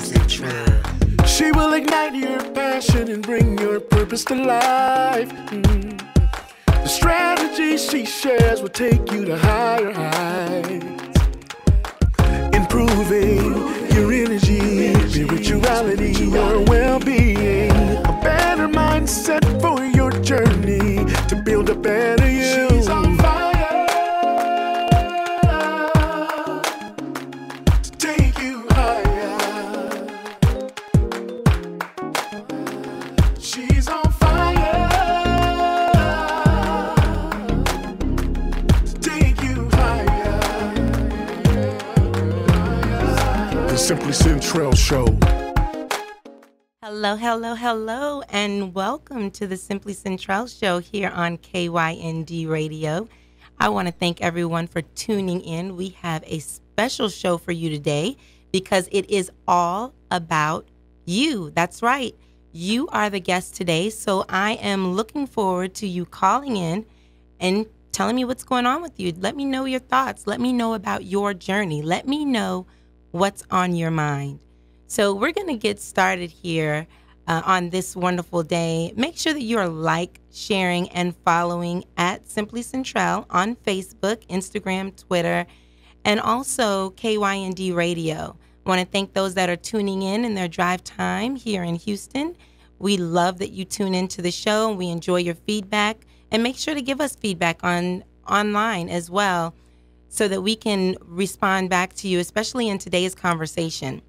She will ignite your passion and bring your purpose to life. The strategy she shares will take you to higher heights, improving your energy, spirituality, your well-being. A better mindset for your journey to build a better you. She's on fire. Simply Centrell Show. Hello, and welcome to the Simply Centrell Show here on KYND Radio. I want to thank everyone for tuning in. We have a special show for you today because it is all about you. That's right. You are the guest today, so I am looking forward to you calling in and telling me what's going on with you. Let me know your thoughts. Let me know about your journey. Let me know what's on your mind. So we're going to get started here on this wonderful day. Make sure that you are sharing, and following at Simply Centrell on Facebook, Instagram, Twitter, and also KYND Radio. I want to thank those that are tuning in their drive time here in Houston. We love that you tune into the show. We enjoy your feedback, and make sure to give us feedback online as well, so that we can respond back to you, especially in today's conversation.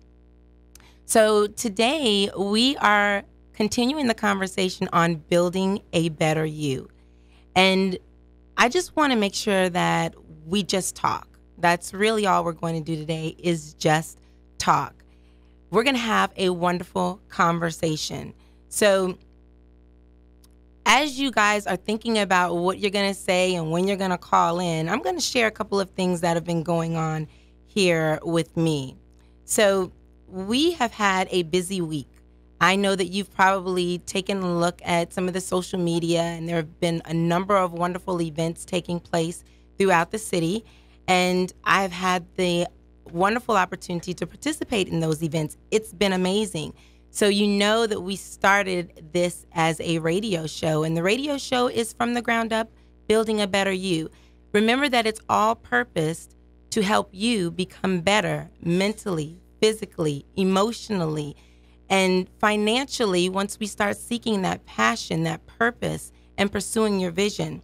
So today we are continuing the conversation on building a better you. And I just want to make sure that we just talk. That's really all we're going to do today, is just talk. We're going to have a wonderful conversation. So as you guys are thinking about what you're going to say and when you're going to call in, I'm going to share a couple of things that have been going on here with me. So we have had a busy week. I know that you've probably taken a look at some of the social media, and there have been a number of wonderful events taking place throughout the city. And I've had the wonderful opportunity to participate in those events. It's been amazing. So you know that we started this as a radio show, and the radio show is from the ground up, building a better you. Remember that it's all purposed to help you become better mentally, physically, emotionally, and financially once we start seeking that passion, that purpose, and pursuing your vision.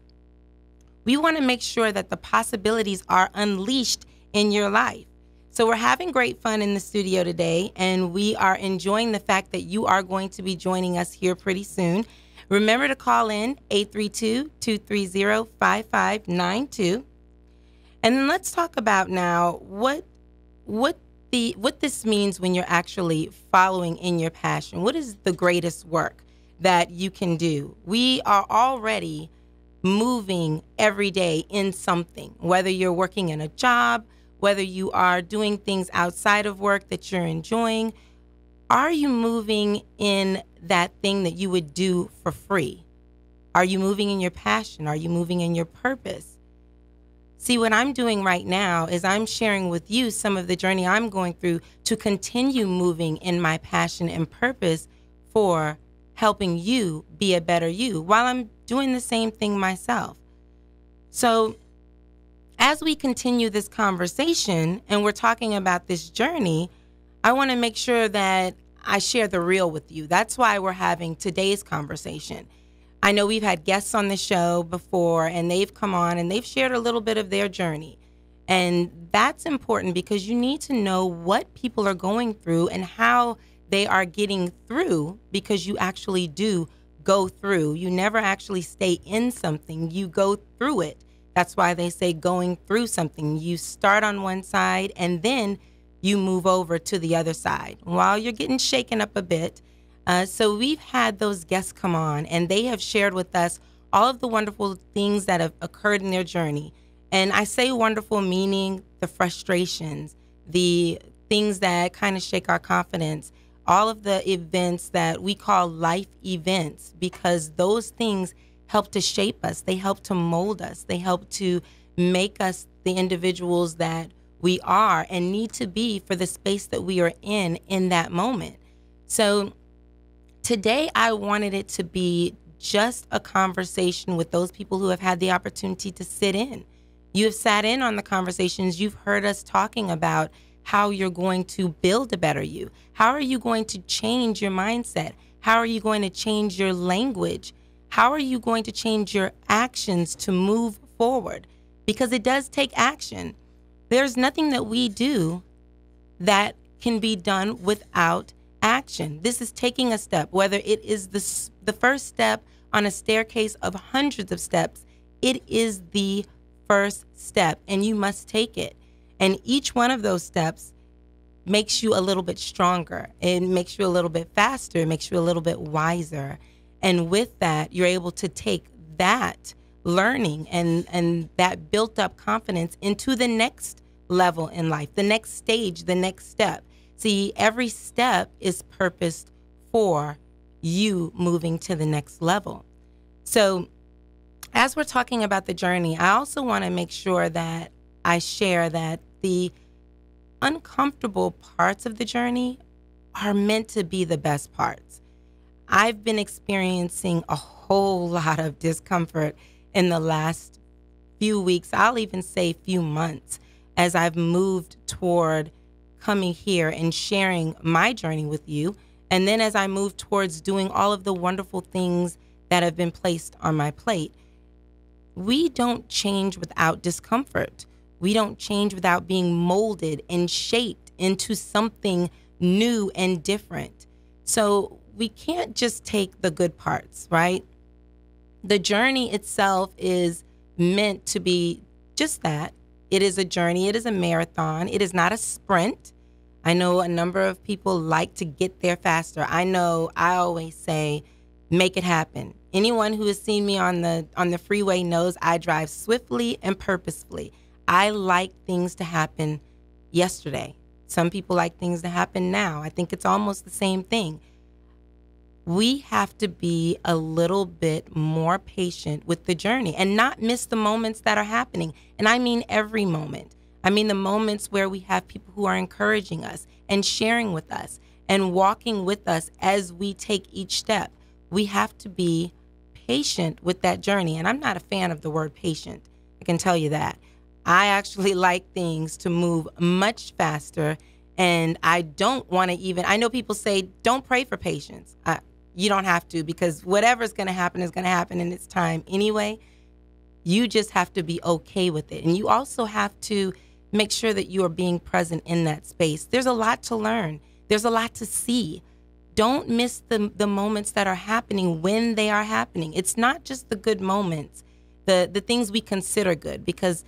We want to make sure that the possibilities are unleashed in your life. So we're having great fun in the studio today, and we are enjoying the fact that you are going to be joining us here pretty soon. Remember to call in 832-230-5592. And then let's talk about now what this means when you're actually following in your passion. What is the greatest work that you can do? We are already moving every day in something, whether you're working in a job, whether you are doing things outside of work that you're enjoying. Are you moving in that thing that you would do for free? Are you moving in your passion? Are you moving in your purpose? See, what I'm doing right now is I'm sharing with you some of the journey I'm going through to continue moving in my passion and purpose for helping you be a better you while I'm doing the same thing myself. So as we continue this conversation and we're talking about this journey, I want to make sure that I share the real with you. That's why we're having today's conversation. I know we've had guests on the show before, and they've come on and they've shared a little bit of their journey. And that's important because you need to know what people are going through and how they are getting through, because you actually do go through. You never actually stay in something. You go through it. That's why they say going through something. You start on one side and then you move over to the other side while you're getting shaken up a bit. So we've had those guests come on, and they have shared with us all of the wonderful things that have occurred in their journey. And I say wonderful meaning the frustrations, the things that kind of shake our confidence, all of the events that we call life events, because those things help to shape us. They help to mold us. They help to make us the individuals that we are and need to be for the space that we are in that moment. So today I wanted it to be just a conversation with those people who have had the opportunity to sit in. You have sat in on the conversations. You've heard us talking about how you're going to build a better you. How are you going to change your mindset? How are you going to change your language? How are you going to change your actions to move forward? Because it does take action. There's nothing that we do that can be done without action. This is taking a step, whether it is the first step on a staircase of hundreds of steps. It is the first step, and you must take it. And each one of those steps makes you a little bit stronger. It makes you a little bit faster. It makes you a little bit wiser. And with that, you're able to take that learning and that built up confidence into the next level in life, the next stage, the next step. See, every step is purposed for you moving to the next level. So as we're talking about the journey, I also want to make sure that I share that the uncomfortable parts of the journey are meant to be the best parts. I've been experiencing a whole lot of discomfort in the last few weeks, I'll even say few months, as I've moved toward coming here and sharing my journey with you. And then as I move towards doing all of the wonderful things that have been placed on my plate. We don't change without discomfort. We don't change without being molded and shaped into something new and different. So we can't just take the good parts, right? The journey itself is meant to be just that. It is a journey. It is a marathon. It is not a sprint. I know a number of people like to get there faster. I know I always say, make it happen. Anyone who has seen me on the freeway knows I drive swiftly and purposefully. I like things to happen yesterday. Some people like things to happen now. I think it's almost the same thing. We have to be a little bit more patient with the journey and not miss the moments that are happening. And I mean every moment. I mean the moments where we have people who are encouraging us and sharing with us and walking with us as we take each step. We have to be patient with that journey. And I'm not a fan of the word patient. I can tell you that. I actually like things to move much faster. And I don't want to even, I know people say, don't pray for patience. You don't have to, because whatever's going to happen is going to happen in its time anyway. You just have to be okay with it. And you also have to make sure that you are being present in that space. There's a lot to learn. There's a lot to see. Don't miss the moments that are happening when they are happening. It's not just the good moments, the things we consider good, because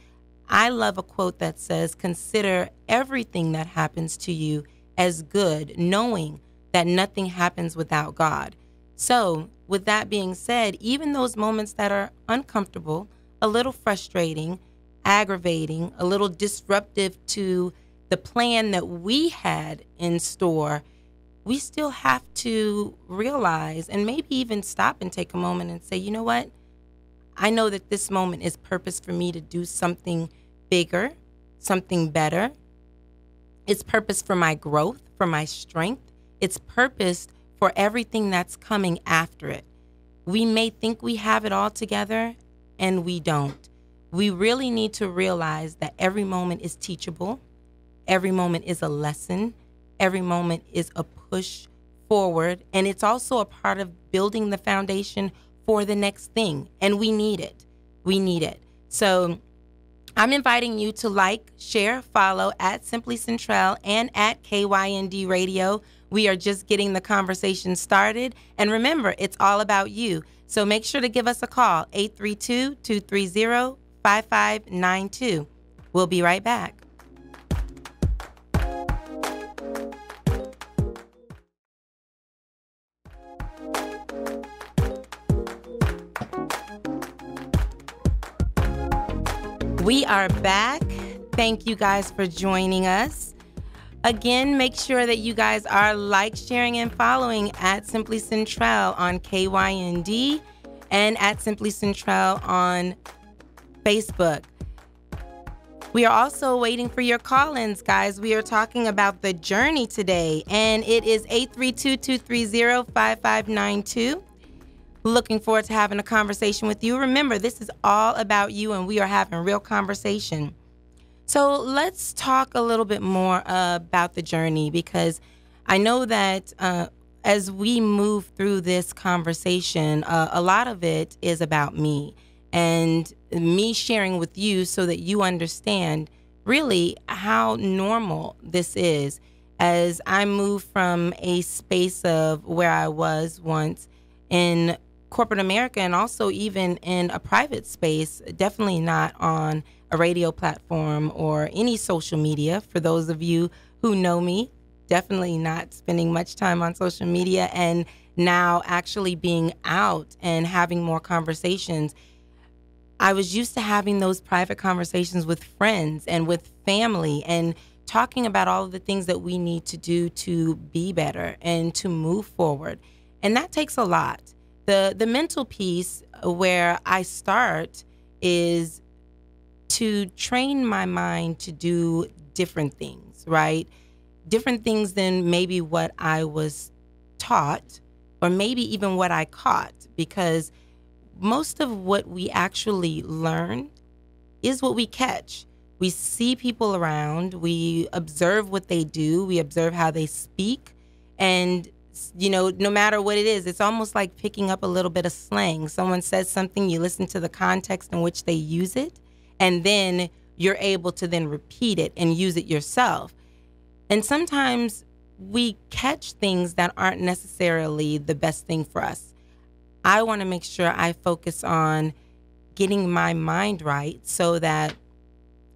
I love a quote that says, consider everything that happens to you as good, knowing that nothing happens without God. So with that being said, even those moments that are uncomfortable, a little frustrating, aggravating, a little disruptive to the plan that we had in store, we still have to realize and maybe even stop and take a moment and say, you know what? I know that this moment is purpose for me to do something bigger, something better. It's purpose for my growth, for my strength. It's purpose for everything that's coming after it. We may think we have it all together, and we don't. We really need to realize that every moment is teachable. Every moment is a lesson. Every moment is a push forward. And it's also a part of building the foundation for the next thing. And we need it. We need it. So I'm inviting you to like, share, follow at Simply Centrell and at KYND Radio. We are just getting the conversation started. And remember, it's all about you. So make sure to give us a call, 832-230-5592. We'll be right back. We are back. Thank you guys for joining us. Again, make sure that you guys are like, sharing, and following at Simply Centrell on KYND and at Simply Centrell on Facebook. We are also waiting for your call-ins, guys. We are talking about the journey today, and it is 832-230-5592. Looking forward to having a conversation with you. Remember, this is all about you, and we are having real conversation. So let's talk a little bit more about the journey, because I know that as we move through this conversation, a lot of it is about me and me sharing with you so that you understand really how normal this is as I move from a space of where I was once in corporate America and also even in a private space, definitely not on a radio platform or any social media. For those of you who know me, definitely not spending much time on social media, and now actually being out and having more conversations. I was used to having those private conversations with friends and with family and talking about all of the things that we need to do to be better and to move forward. And that takes a lot. The mental piece where I start is to train my mind to do different things, right? Different things than maybe what I was taught or maybe even what I caught, because most of what we actually learn is what we catch. We see people around, we observe what they do, we observe how they speak, and no matter what it is, it's almost like picking up a little bit of slang. Someone says something, you listen to the context in which they use it, and then you're able to then repeat it and use it yourself. And sometimes we catch things that aren't necessarily the best thing for us. I want to make sure I focus on getting my mind right so that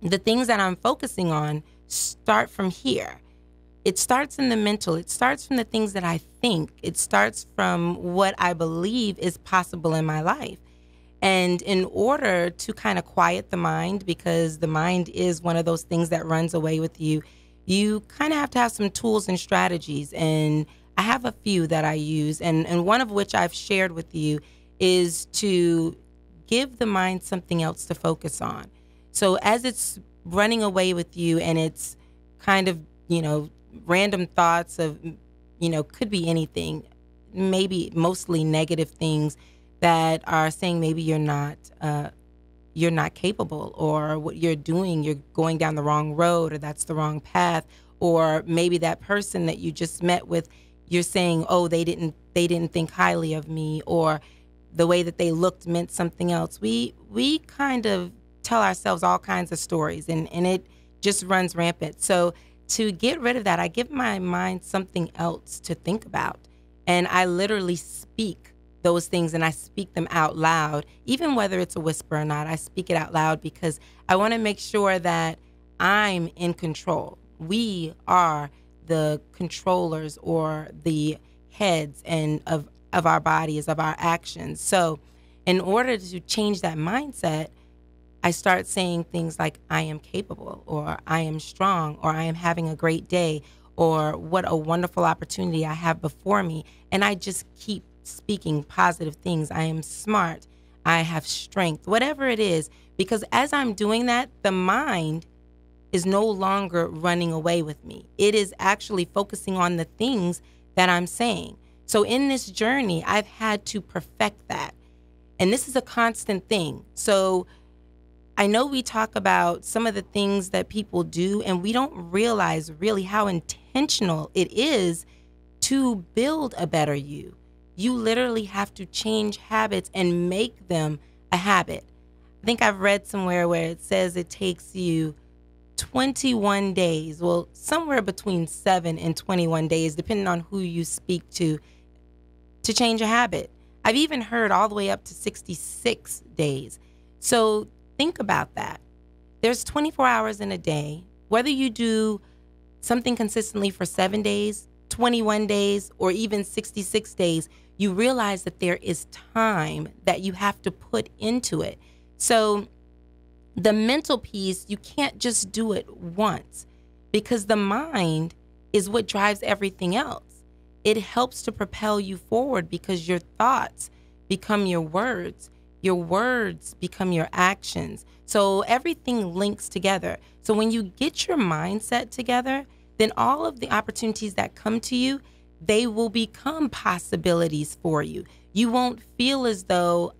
the things that I'm focusing on start from here. It starts in the mental. It starts from the things that I think. It starts from what I believe is possible in my life. And in order to kind of quiet the mind, because the mind is one of those things that runs away with you, you kind of have to have some tools and strategies. And I have a few that I use, and one of which I've shared with you is to give the mind something else to focus on. So as it's running away with you and it's kind of, random thoughts of, could be anything, maybe mostly negative things that are saying maybe you're not capable, or what you're doing, you're going down the wrong road, or that's the wrong path, or maybe that person that you just met with, you're saying, oh, they didn't think highly of me, or the way that they looked meant something else. We kind of tell ourselves all kinds of stories, and it just runs rampant. So to get rid of that, I give my mind something else to think about, and I literally speak those things, and I speak them out loud, even whether it's a whisper or not. I speak it out loud because I want to make sure that I'm in control. We are the controllers or the heads and of our bodies, of our actions. So in order to change that mindset, I start saying things like, I am capable, or I am strong, or I am having a great day, or what a wonderful opportunity I have before me. And I just keep speaking positive things. I am smart. I have strength, whatever it is, because as I'm doing that, the mind is no longer running away with me. It is actually focusing on the things that I'm saying. So in this journey, I've had to perfect that. And this is a constant thing. So I know we talk about some of the things that people do, and we don't realize really how intentional it is to build a better you. You literally have to change habits and make them a habit. I think I've read somewhere where it says it takes you 21 days, well, somewhere between 7 and 21 days, depending on who you speak to change a habit. I've even heard all the way up to 66 days. So think about that. There's 24 hours in a day. Whether you do something consistently for 7 days, 21 days, or even 66 days, you realize that there is time that you have to put into it. So the mental piece, you can't just do it once, because the mind is what drives everything else. It helps to propel you forward because your thoughts become your words. Your words become your actions. So everything links together. So when you get your mindset together, then all of the opportunities that come to you, they will become possibilities for you. You won't feel as though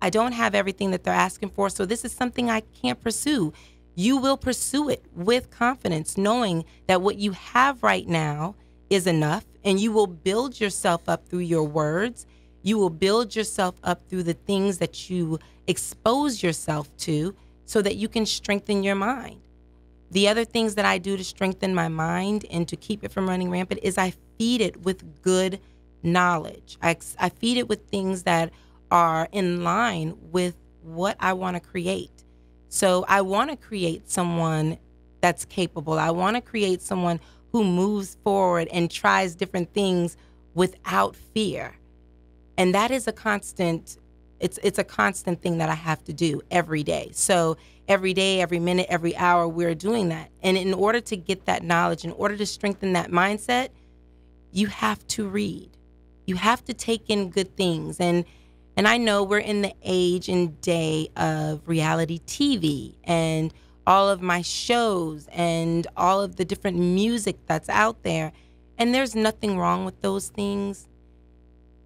I don't have everything that they're asking for, so this is something I can't pursue. You will pursue it with confidence, knowing that what you have right now is enough, and you will build yourself up through your words. You will build yourself up through the things that you expose yourself to so that you can strengthen your mind. The other things that I do to strengthen my mind and to keep it from running rampant is I feed it with good knowledge. I feed it with things that are in line with what I want to create. So I want to create someone that's capable. I want to create someone who moves forward and tries different things without fear. And that is a constant, it's a constant thing that I have to do every day. So every day, every minute, every hour, we're doing that. And in order to get that knowledge, in order to strengthen that mindset, you have to read. You have to take in good things. And I know we're in the age and day of reality TV and all of my shows and all of the different music that's out there. And there's nothing wrong with those things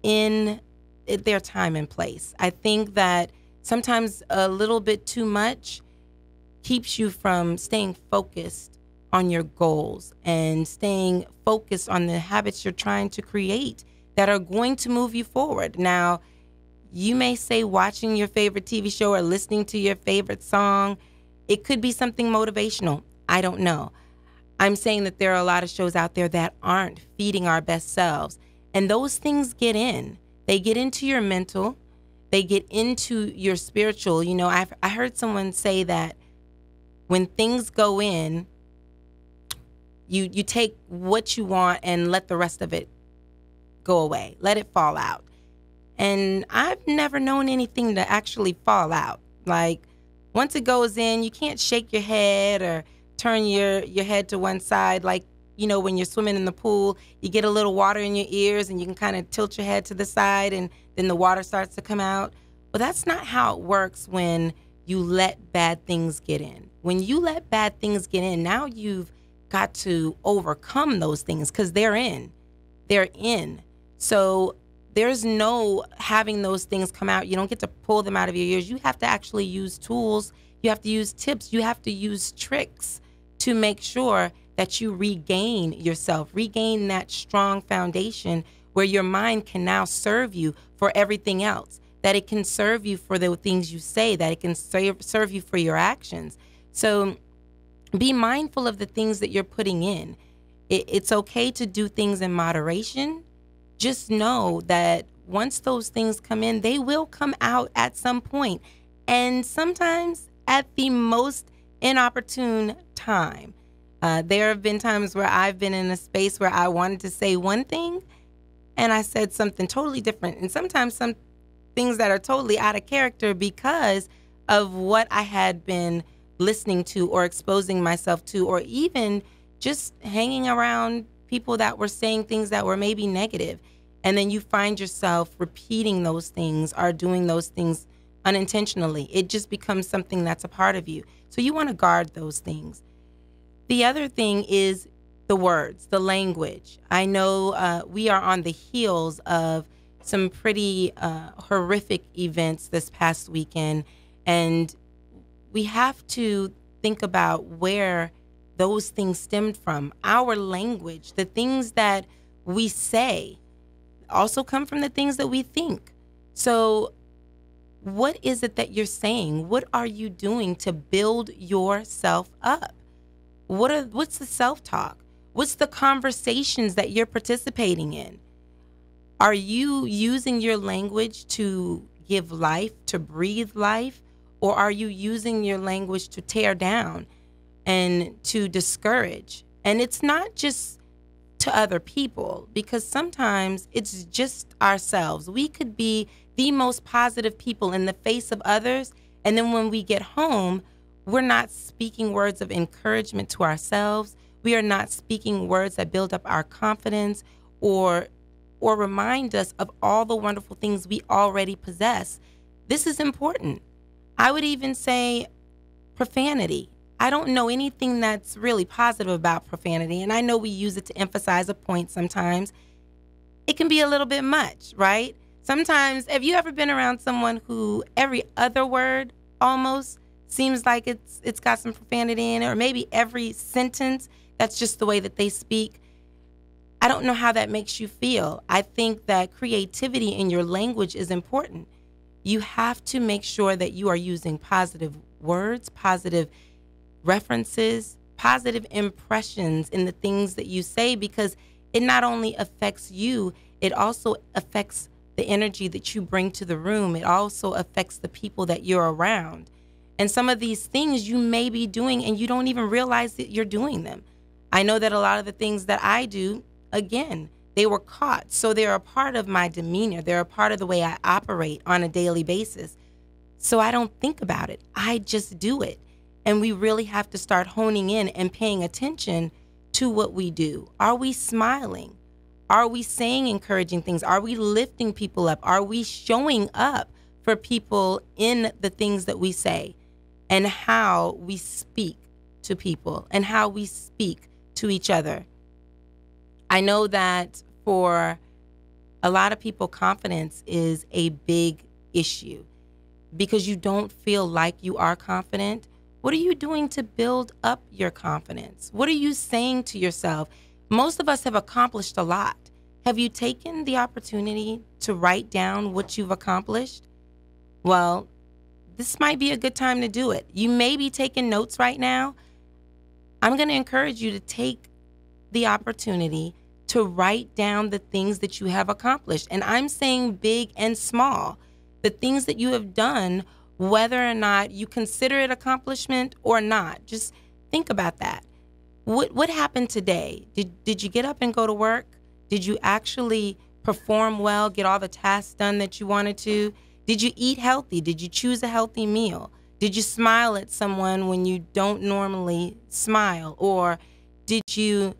in their time and place. I think that sometimes a little bit too much keeps you from staying focused on your goals and staying focused on the habits you're trying to create that are going to move you forward. Now, you may say watching your favorite TV show or listening to your favorite song, it could be something motivational. I don't know. I'm saying that there are a lot of shows out there that aren't feeding our best selves. And those things get in. They get into your mental. They get into your spiritual. You know, I heard someone say that when things go in, you take what you want and let the rest of it go away. Let it fall out. And I've never known anything to actually fall out. Like, once it goes in, you can't shake your head or turn your head to one side. Like, you know, when you're swimming in the pool, you get a little water in your ears and you can kind of tilt your head to the side and then the water starts to come out. Well, that's not how it works when you let bad things get in. When you let bad things get in, now you've got to overcome those things because they're in. They're in. So there's no having those things come out. You don't get to pull them out of your ears. You have to actually use tools. You have to use tips. You have to use tricks to make sure that you regain yourself, regain that strong foundation where your mind can now serve you for everything else, that it can serve you for the things you say, that it can serve you for your actions. So be mindful of the things that you're putting in. It's okay to do things in moderation. Just know that once those things come in, they will come out at some point, and sometimes at the most inopportune time. There have been times where I've been in a space where I wanted to say one thing and I said something totally different. And sometimes some things that are totally out of character because of what I had been listening to or exposing myself to, or even just hanging around people that were saying things that were maybe negative. And then you find yourself repeating those things or doing those things unintentionally. It just becomes something that's a part of you. So you want to guard those things. The other thing is the words, the language. I know we are on the heels of some pretty horrific events this past weekend, and we have to think about where those things stemmed from. Our language, the things that we say, also come from the things that we think. So what is it that you're saying? What are you doing to build yourself up? What's the self-talk? What's the conversations that you're participating in? Are you using your language to give life, to breathe life? Or are you using your language to tear down and to discourage? And it's not just to other people, because sometimes it's just ourselves. We could be the most positive people in the face of others, and then when we get home, we're not speaking words of encouragement to ourselves. We are not speaking words that build up our confidence or remind us of all the wonderful things we already possess. This is important. I would even say profanity. I don't know anything that's really positive about profanity, and I know we use it to emphasize a point sometimes. It can be a little bit much, right? Sometimes, have you ever been around someone who every other word almost seems like it's got some profanity in it, or maybe every sentence, that's just the way that they speak? I don't know how that makes you feel. I think that creativity in your language is important. You have to make sure that you are using positive words, positive references, positive impressions in the things that you say, because it not only affects you, it also affects the energy that you bring to the room. It also affects the people that you're around. And some of these things you may be doing and you don't even realize that you're doing them. I know that a lot of the things that I do, again, they were caught. So they're a part of my demeanor. They're a part of the way I operate on a daily basis. So I don't think about it. I just do it. And we really have to start honing in and paying attention to what we do. Are we smiling? Are we saying encouraging things? Are we lifting people up? Are we showing up for people in the things that we say and how we speak to people and how we speak to each other? I know that for a lot of people, confidence is a big issue because you don't feel like you are confident. What are you doing to build up your confidence? What are you saying to yourself? Most of us have accomplished a lot. Have you taken the opportunity to write down what you've accomplished? Well, this might be a good time to do it. You may be taking notes right now. I'm going to encourage you to take the opportunity to write down the things that you have accomplished. And I'm saying big and small, the things that you have done, whether or not you consider it accomplishment or not. Just think about that. What happened today? Did you get up and go to work? Did you actually perform well, get all the tasks done that you wanted to? Did you eat healthy? Did you choose a healthy meal? Did you smile at someone when you don't normally smile? Or did you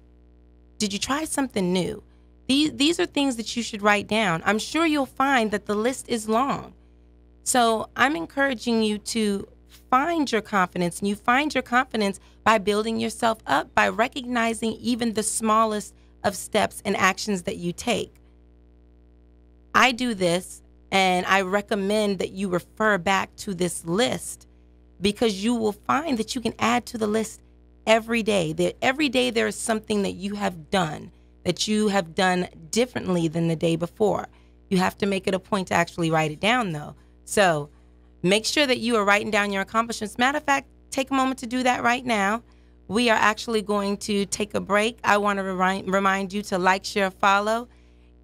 try something new? These are things that you should write down. I'm sure you'll find that the list is long. So I'm encouraging you to find your confidence, and you find your confidence by building yourself up, by recognizing even the smallest of steps and actions that you take. I do this, and I recommend that you refer back to this list because you will find that you can add to the list every day. That every day there is something that you have done differently than the day before. You have to make it a point to actually write it down, though. So make sure that you are writing down your accomplishments. Matter of fact, take a moment to do that right now. We are actually going to take a break. I want to remind you to like, share, follow.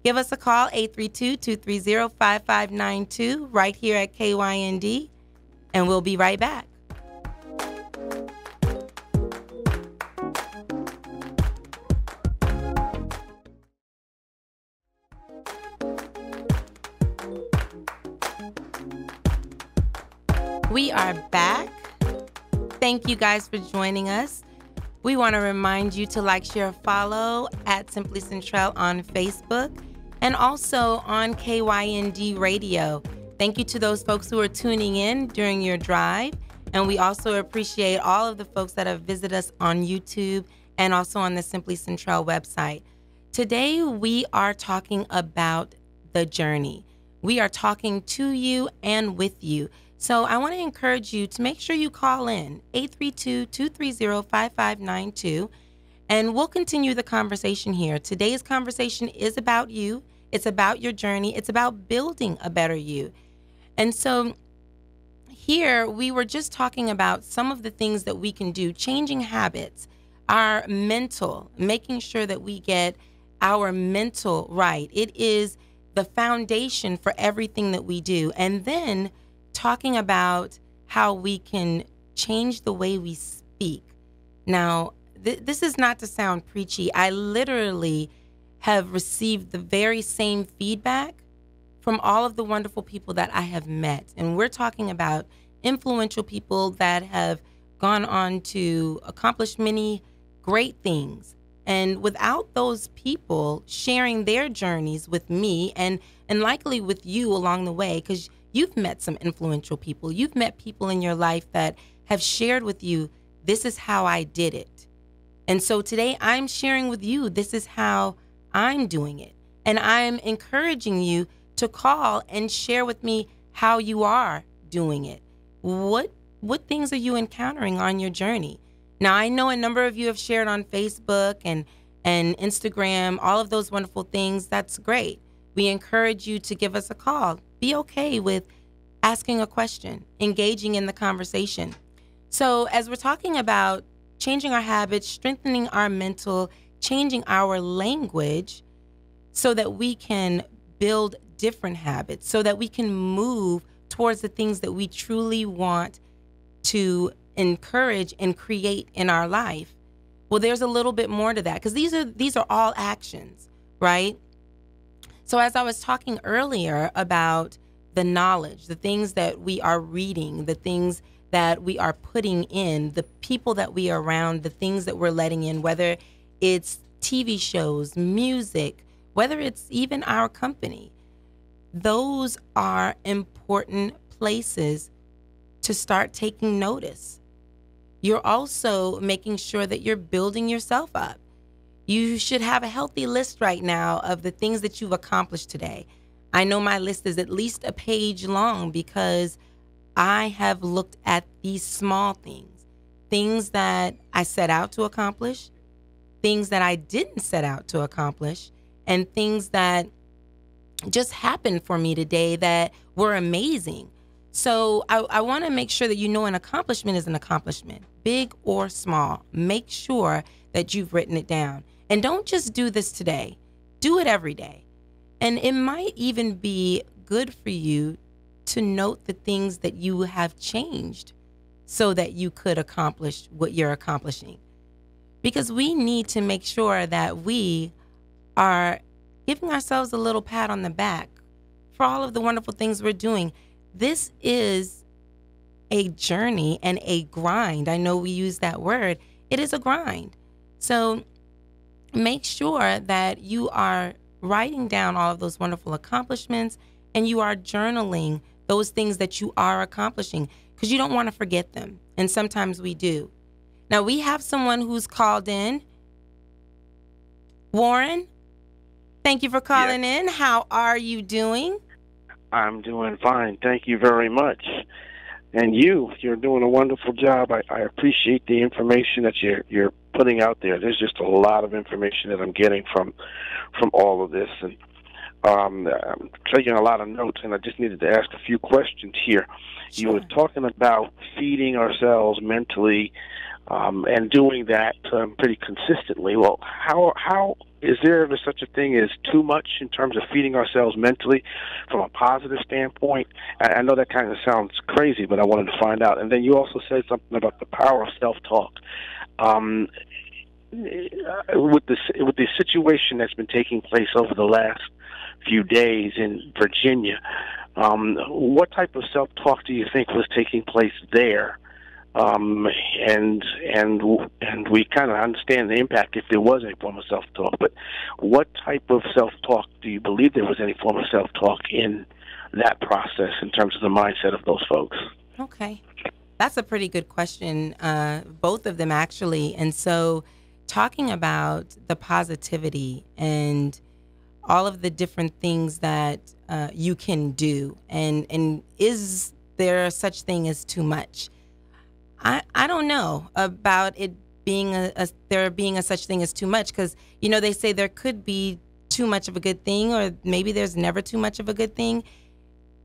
Give us a call, 832-230-5592, right here at KYND, and we'll be right back. We are back. Thank you guys for joining us. We want to remind you to like, share, follow at Simply Centrell on Facebook and also on KYND Radio. Thank you to those folks who are tuning in during your drive. And we also appreciate all of the folks that have visited us on YouTube and also on the Simply Centrell website. Today, we are talking about the journey. We are talking to you and with you. So I want to encourage you to make sure you call in 832-230-5592, and we'll continue the conversation here. Today's conversation is about you. It's about your journey. It's about building a better you. And so here we were just talking about some of the things that we can do, changing habits, our mental, making sure that we get our mental right. It is the foundation for everything that we do. And then talking about how we can change the way we speak. Now, this is not to sound preachy. I literally have received the very same feedback from all of the wonderful people that I have met. And we're talking about influential people that have gone on to accomplish many great things. And without those people sharing their journeys with me and likely with you along the way, because you've met some influential people. You've met people in your life that have shared with you, this is how I did it. And so today I'm sharing with you, this is how I'm doing it. And I'm encouraging you to call and share with me how you are doing it. What things are you encountering on your journey? Now, I know a number of you have shared on Facebook and Instagram, all of those wonderful things. That's great. We encourage you to give us a call. Be okay with asking a question, engaging in the conversation. So as we're talking about changing our habits, strengthening our mental, changing our language so that we can build different habits, so that we can move towards the things that we truly want to encourage and create in our life. Well, there's a little bit more to that, because these are all actions, right? So as I was talking earlier about the knowledge, the things that we are reading, the things that we are putting in, the people that we are around, the things that we're letting in, whether it's TV shows, music, whether it's even our company, those are important places to start taking notice. You're also making sure that you're building yourself up. You should have a healthy list right now of the things that you've accomplished today. I know my list is at least a page long because I have looked at these small things that I set out to accomplish, things that I didn't set out to accomplish, and things that just happened for me today that were amazing. So I want to make sure that you know an accomplishment is an accomplishment, big or small. Make sure that you've written it down. And don't just do this today. Do it every day. And it might even be good for you to note the things that you have changed so that you could accomplish what you're accomplishing. Because we need to make sure that we are giving ourselves a little pat on the back for all of the wonderful things we're doing. This is a journey and a grind. I know we use that word. It is a grind. So make sure that you are writing down all of those wonderful accomplishments and you are journaling those things that you are accomplishing, because you don't want to forget them. And sometimes we do. Now we have someone who's called in. Warren, thank you for calling in. How are you doing? I'm doing fine. Thank you very much. And you're doing a wonderful job. I appreciate the information that you're putting out there. There's just a lot of information that I'm getting from all of this, and I'm taking a lot of notes. And I just needed to ask a few questions here. Sure. You were talking about feeding ourselves mentally, and doing that pretty consistently. Well, how is there ever such a thing as too much in terms of feeding ourselves mentally from a positive standpoint? I know that kind of sounds crazy, but I wanted to find out. And then you also said something about the power of self-talk. With the situation that's been taking place over the last few days in Virginia, what type of self-talk do you think was taking place there? And we kind of understand the impact if there was any form of self-talk, but what type of self-talk do you believe there was any form of self-talk in that process in terms of the mindset of those folks? Okay. That's a pretty good question, both of them actually. And so talking about the positivity and all of the different things that you can do, and is there such thing as too much? I don't know about it being there being a such thing as too much, because, you know, they say there could be too much of a good thing, or maybe there's never too much of a good thing.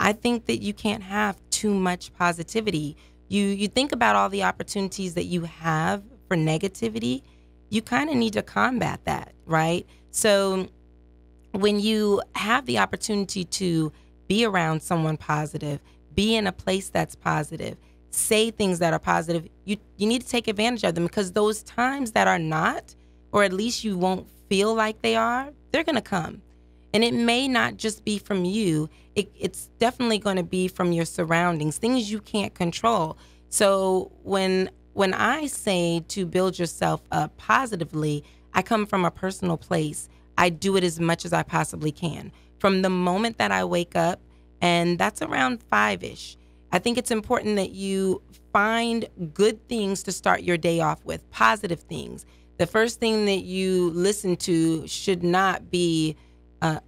I think that you can't have too much positivity. You think about all the opportunities that you have for negativity, you kind of need to combat that, right? So when you have the opportunity to be around someone positive, be in a place that's positive, say things that are positive, you need to take advantage of them, because those times that are not, or at least you won't feel like they are, they're going to come. And it may not just be from you. It's definitely going to be from your surroundings, things you can't control. So when I say to build yourself up positively, I come from a personal place. I do it as much as I possibly can. From the moment that I wake up, and that's around 5-ish. I think it's important that you find good things to start your day off with, positive things. The first thing that you listen to should not be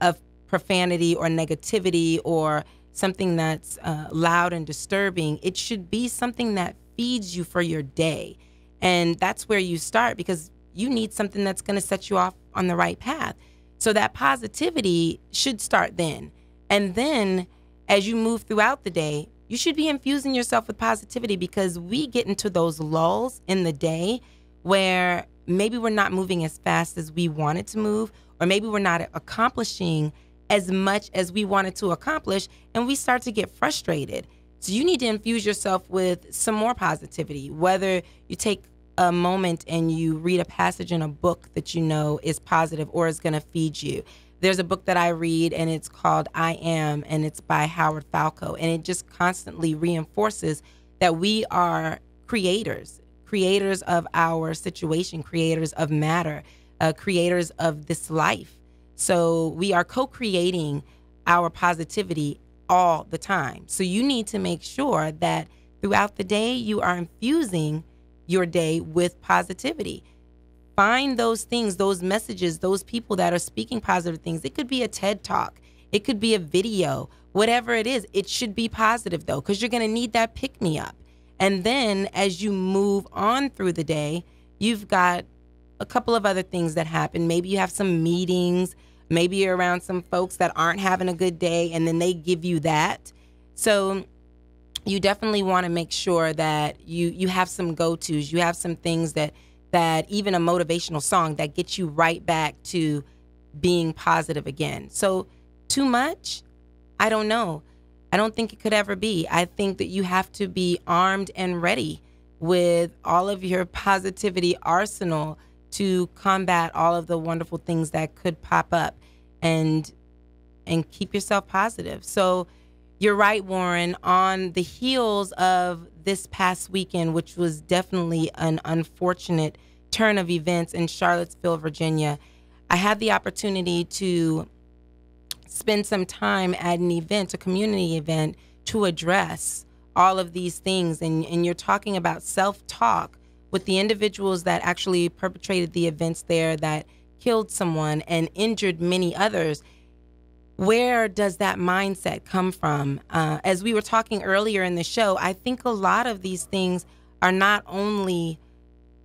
of profanity or negativity or something that's loud and disturbing. It should be something that feeds you for your day. And that's where you start, because you need something that's going to set you off on the right path. So that positivity should start then. And then as you move throughout the day, you should be infusing yourself with positivity, because we get into those lulls in the day where maybe we're not moving as fast as we wanted to move, or maybe we're not accomplishing as much as we wanted to accomplish, and we start to get frustrated. So you need to infuse yourself with some more positivity, whether you take a moment and you read a passage in a book that you know is positive or is going to feed you. There's a book that I read, and it's called I Am, and it's by Howard Falco, and it just constantly reinforces that we are creators of our situation, creators of matter, creators of this life. So we are co-creating our positivity all the time. So you need to make sure that throughout the day, you are infusing your day with positivity. Find those things, those messages, those people that are speaking positive things. It could be a TED Talk. It could be a video. Whatever it is, it should be positive, though, because you're going to need that pick-me-up. And then as you move on through the day, you've got a couple of other things that happen. Maybe you have some meetings. Maybe you're around some folks that aren't having a good day, and then they give you that. So you definitely want to make sure that you have some go-tos. You have some things that even a motivational song that gets you right back to being positive again. So too much? I don't know. I don't think it could ever be. I think that you have to be armed and ready with all of your positivity arsenal to combat all of the wonderful things that could pop up, and keep yourself positive. So you're right, Warren, on the heels of this past weekend, which was definitely an unfortunate turn of events in Charlottesville, Virginia, I had the opportunity to spend some time at an event, a community event, to address all of these things. And you're talking about self-talk with the individuals that actually perpetrated the events there that killed someone and injured many others. Where does that mindset come from? As we were talking earlier in the show, I think a lot of these things are not only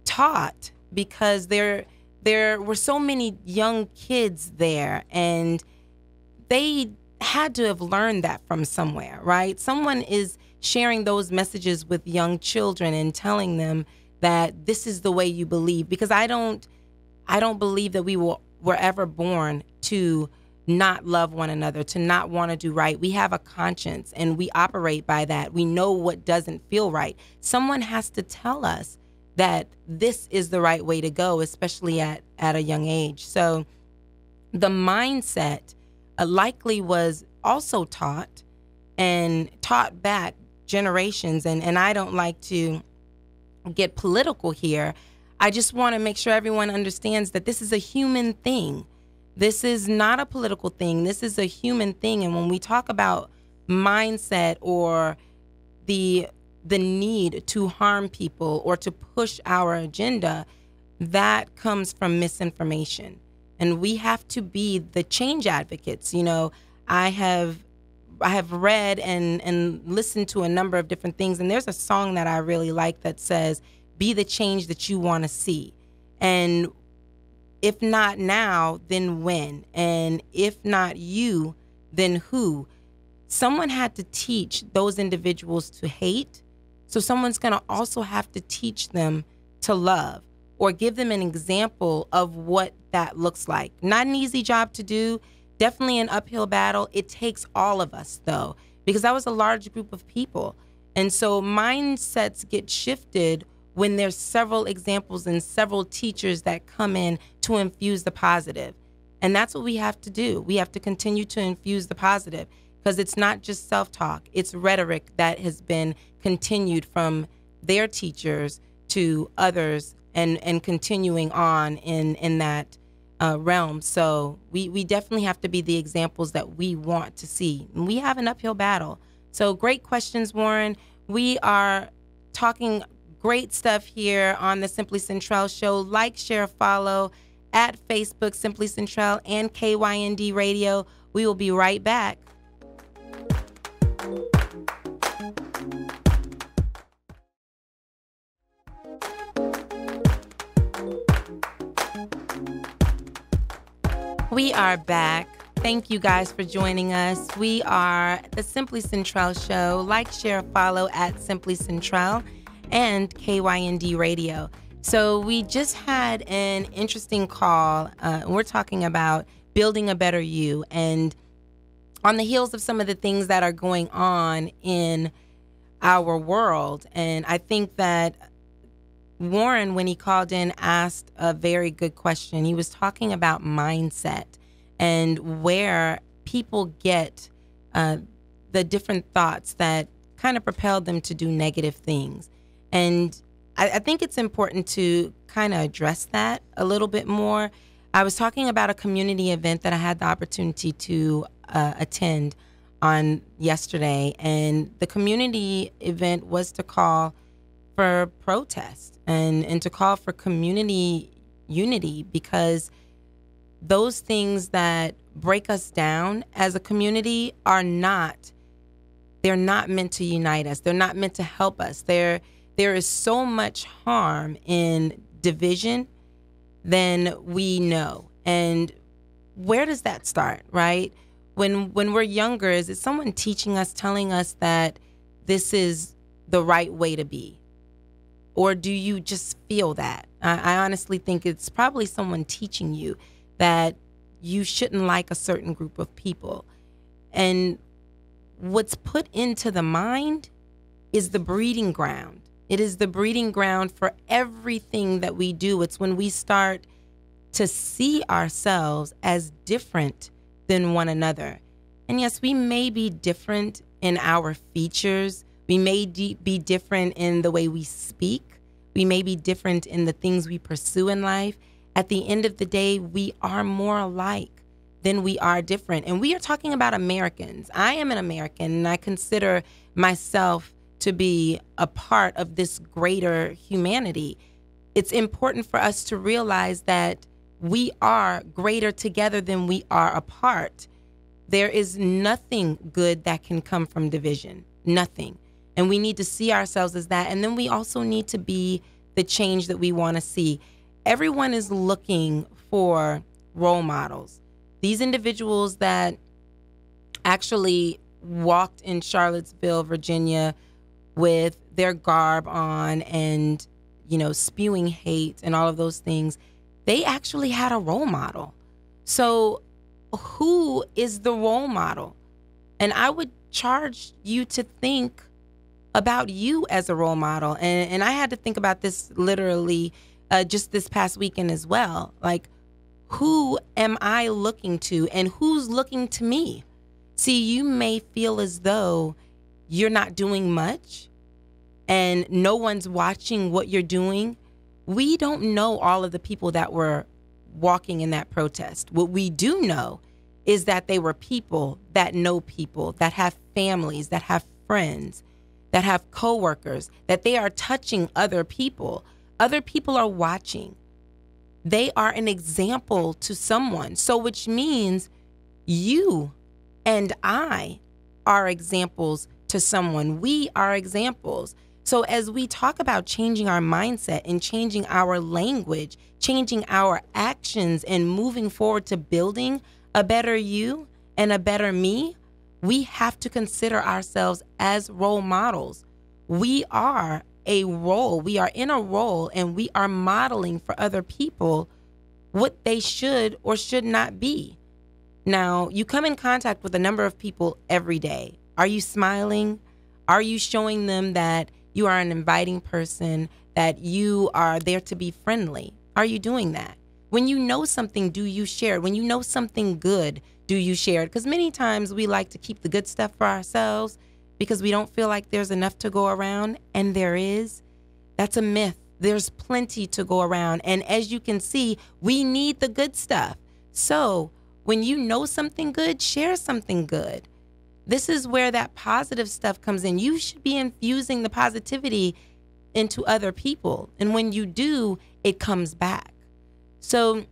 taught because there were so many young kids there, and they had to have learned that from somewhere, right? Someone is sharing those messages with young children and telling them that this is the way you believe, because I don't believe that we were ever born to not love one another, to not want to do right. We have a conscience and we operate by that. We know what doesn't feel right. Someone has to tell us that this is the right way to go, especially at a young age. So the mindset likely was also taught back generations. And I don't like to get political here. I just want to make sure everyone understands that this is a human thing. This is not a political thing. This is a human thing. And when we talk about mindset or the need to harm people or to push our agenda, that comes from misinformation. And we have to be the change advocates. You know, I have read and listened to a number of different things. And there's a song that I really like that says, "Be the change that you want to see." And if not now, then when? And if not you, then who? Someone had to teach those individuals to hate. So someone's going to also have to teach them to love, or give them an example of what that looks like. Not an easy job to do. Definitely an uphill battle. It takes all of us, though, because that was a large group of people. And so mindsets get shifted when there's several examples and several teachers that come in to infuse the positive. And that's what we have to do. We have to continue to infuse the positive, because it's not just self-talk. It's rhetoric that has been continued from their teachers to others, and continuing on in that realm. So we definitely have to be the examples that we want to see. And we have an uphill battle. So great questions, Warren. We are talking great stuff here on the Simply Centrell Show. Like, share, follow at Facebook, Simply Centrell, and KYND Radio. We will be right back. We are back. Thank you guys for joining us. We are the Simply Centrell Show. Like, share, follow at Simply Centrell and KYND Radio. So we just had an interesting call. We're talking about building a better you, and on the heels of some of the things that are going on in our world. And I think that Warren, when he called in, asked a very good question. He was talking about mindset and where people get the different thoughts that kind of propelled them to do negative things. And I think it's important to kind of address that a little bit more. I was talking about a community event that I had the opportunity to attend on yesterday, and the community event was to call for protest and to call for community unity, because those things that break us down as a community they're not meant to unite us. They're not meant to help us. There is so much harm in division than we know. And where does that start, right? When we're younger, is it someone teaching us, telling us that this is the right way to be? Or do you just feel that? I honestly think it's probably someone teaching you that you shouldn't like a certain group of people. And what's put into the mind is the breeding ground. It is the breeding ground for everything that we do. It's when we start to see ourselves as different than one another. And yes, we may be different in our features. We may be different in the way we speak. We may be different in the things we pursue in life. At the end of the day, we are more alike than we are different. And we are talking about Americans. I am an American, and I consider myself to be a part of this greater humanity. It's important for us to realize that we are greater together than we are apart. There is nothing good that can come from division. Nothing. And we need to see ourselves as that. And then we also need to be the change that we want to see. Everyone is looking for role models. These individuals that actually walked in Charlottesville, Virginia, with their garb on and, spewing hate and all of those things, they actually had a role model. So who is the role model? And I would charge you to think about you as a role model. And I had to think about this literally just this past weekend as well. Like, who am I looking to and who's looking to me? See, you may feel as though you're not doing much and no one's watching what you're doing. We don't know all of the people that were walking in that protest. What we do know is that they were people that know people, that have families, that have friends, that have coworkers, that they are touching other people. Other people are watching. They are an example to someone. So which means you and I are examples to someone. We are examples. So as we talk about changing our mindset and changing our language, changing our actions and moving forward to building a better you and a better me, we have to consider ourselves as role models. We are a role. We are in a role, and we are modeling for other people what they should or should not be. Now, you come in contact with a number of people every day. Are you smiling? Are you showing them that you are an inviting person, that you are there to be friendly? Are you doing that? When you know something, do you share it? When you know something good, do you share it? Because many times we like to keep the good stuff for ourselves because we don't feel like there's enough to go around, and there is. That's a myth. There's plenty to go around. And as you can see, we need the good stuff. So when you know something good, share something good. This is where that positive stuff comes in. You should be infusing the positivity into other people. And when you do, it comes back. So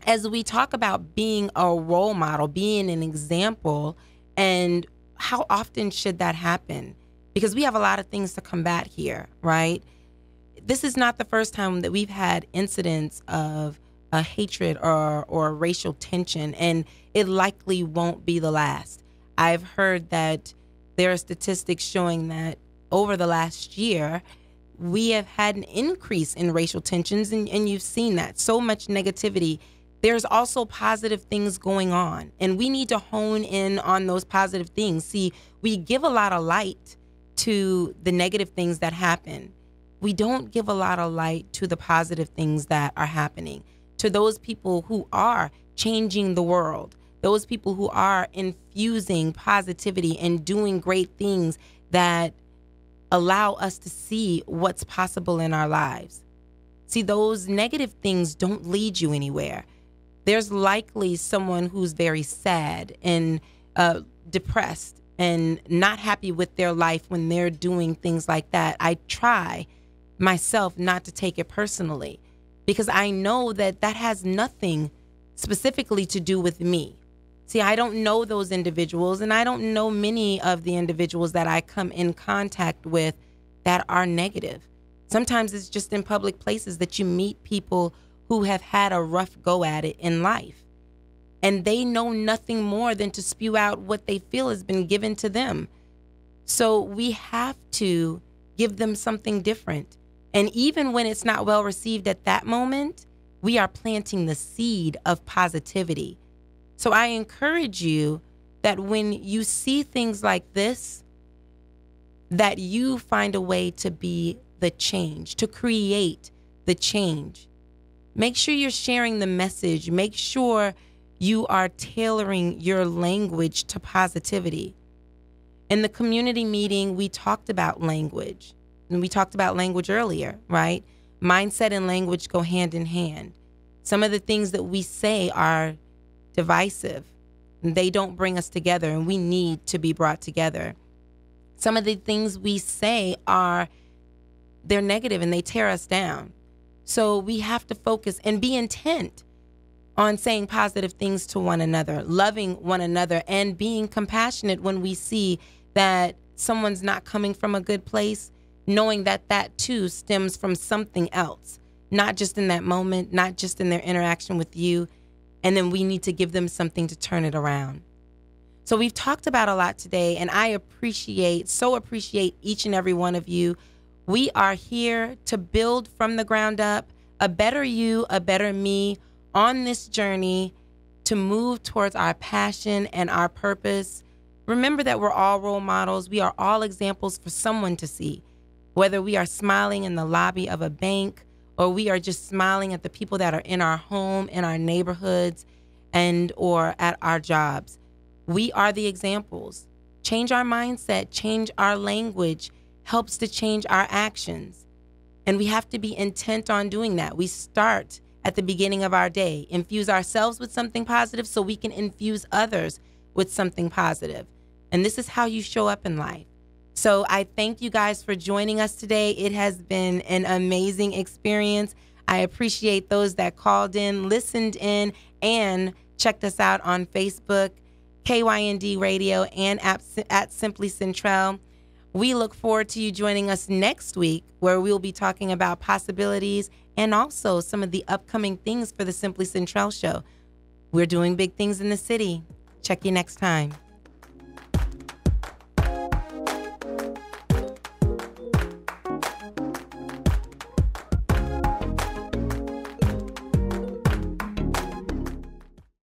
as we talk about being a role model, being an example, and how often should that happen? Because we have a lot of things to combat here, right? This is not the first time that we've had incidents of a hatred or racial tension, and it likely won't be the last. I've heard that there are statistics showing that over the last year, we have had an increase in racial tensions, and you've seen that. So much negativity. There's also positive things going on, and we need to hone in on those positive things. See, we give a lot of light to the negative things that happen. We don't give a lot of light to the positive things that are happening, to those people who are changing the world, those people who are infusing positivity and doing great things that allow us to see what's possible in our lives. See, those negative things don't lead you anywhere. There's likely someone who's very sad and depressed and not happy with their life when they're doing things like that. I try myself not to take it personally, because I know that that has nothing specifically to do with me. See, I don't know those individuals, and I don't know many of the individuals that I come in contact with that are negative. Sometimes it's just in public places that you meet people who have had a rough go at it in life, and they know nothing more than to spew out what they feel has been given to them. So we have to give them something different. And even when it's not well received at that moment, we are planting the seed of positivity. So I encourage you that when you see things like this, that you find a way to be the change, to create the change. Make sure you're sharing the message. Make sure you are tailoring your language to positivity. In the community meeting, we talked about language. And we talked about language earlier, right? Mindset and language go hand in hand. Some of the things that we say are divisive. They don't bring us together, and we need to be brought together. Some of the things we say they're negative and they tear us down. So we have to focus and be intent on saying positive things to one another, loving one another, and being compassionate when we see that someone's not coming from a good place, knowing that that too stems from something else, not just in that moment, not just in their interaction with you. And then we need to give them something to turn it around. So we've talked about a lot today, and I appreciate each and every one of you. We are here to build from the ground up a better you, a better me on this journey to move towards our passion and our purpose. Remember that we're all role models. We are all examples for someone to see, whether we are smiling in the lobby of a bank or we are just smiling at the people that are in our home, in our neighborhoods, and or at our jobs. We are the examples. Change our mindset, change our language, helps to change our actions. And we have to be intent on doing that. We start at the beginning of our day, infuse ourselves with something positive so we can infuse others with something positive. And this is how you show up in life. So I thank you guys for joining us today. It has been an amazing experience. I appreciate those that called in, listened in, and checked us out on Facebook, KYND Radio, and at Simply Centrell. We look forward to you joining us next week, where we'll be talking about possibilities and also some of the upcoming things for the Simply Centrell Show. We're doing big things in the city. Check you next time.